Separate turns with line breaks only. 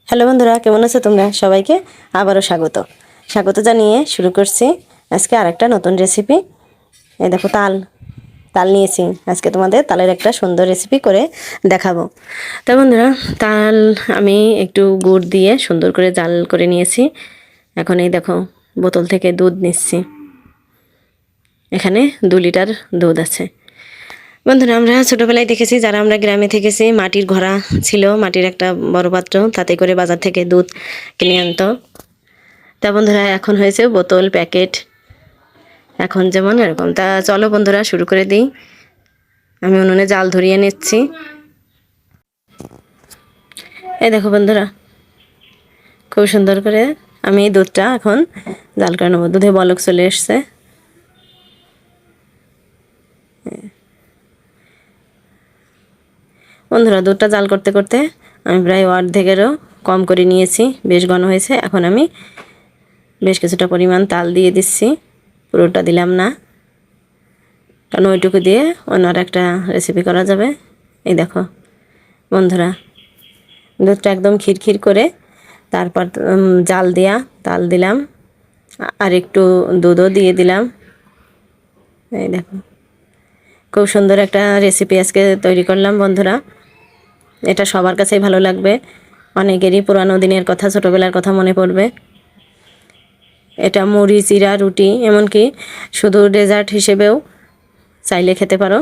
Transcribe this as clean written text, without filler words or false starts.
Hello বন্ধুরা, কেমন আছো তোমরা? সবাইকে আবারও স্বাগত জানিয়ে শুরু করছি আজকে আরেকটা নতুন রেসিপি। এই দেখো, তাল তাল নিয়েছি। আজকে তোমাদের তালের একটা সুন্দর রেসিপি করে দেখাবো। তা বন্ধুরা, তাল আমি একটু গুড় দিয়ে সুন্দর করে জাল করে নিয়েছি। এখন এই দেখো, বোতল থেকে দুধ নিচ্ছি। এখানে 2 লিটার দুধ আছে। বন্ধুরা, আমরা ছোটোবেলায় দেখেছি, যারা আমরা গ্রামে থেকেছি, মাটির ঘড়া ছিল, মাটির একটা বড় পাত্র, তাতে করে বাজার থেকে দুধ কিনে আনতো। তা বন্ধুরা, এখন হয়েছে বোতল, প্যাকেট, এখন যেমন এরকম। তা চলো বন্ধুরা, শুরু করে দিই। আমি উনুনে জাল ধরিয়ে নিচ্ছি। এই দেখো বন্ধুরা, খুব সুন্দর করে আমি দুধটা এখন জাল করে নেবো। দুধে বলক চলে এসছে। বন্ধুরা, দুধটা জাল করতে করতে আমি প্রায় অর্ধেকেরও কম করে নিয়েছি, বেশ ঘন হয়েছে। এখন আমি বেশ কিছুটা পরিমাণ তাল দিয়ে দিচ্ছি, পুরোটা দিলাম না, কারণ ওইটুকু দিয়ে অন্য একটা রেসিপি করা যাবে। এই দেখো বন্ধুরা, দুধটা একদম খিরখির করে তারপর জাল দেয়া তাল দিলাম, আর একটু দুধও দিয়ে দিলাম। এই দেখো, খুব সুন্দর একটা রেসিপি আজকে তৈরি করলাম বন্ধুরা। এটা সবার কাছেই ভালো লাগবে, অনেকেরই পুরানো দিনের কথা, ছোটোবেলার কথা মনে পড়বে। এটা মুড়ি, চিড়া, রুটি, এমনকি শুধু ডেজার্ট হিসেবেও চাইলে খেতে পারো।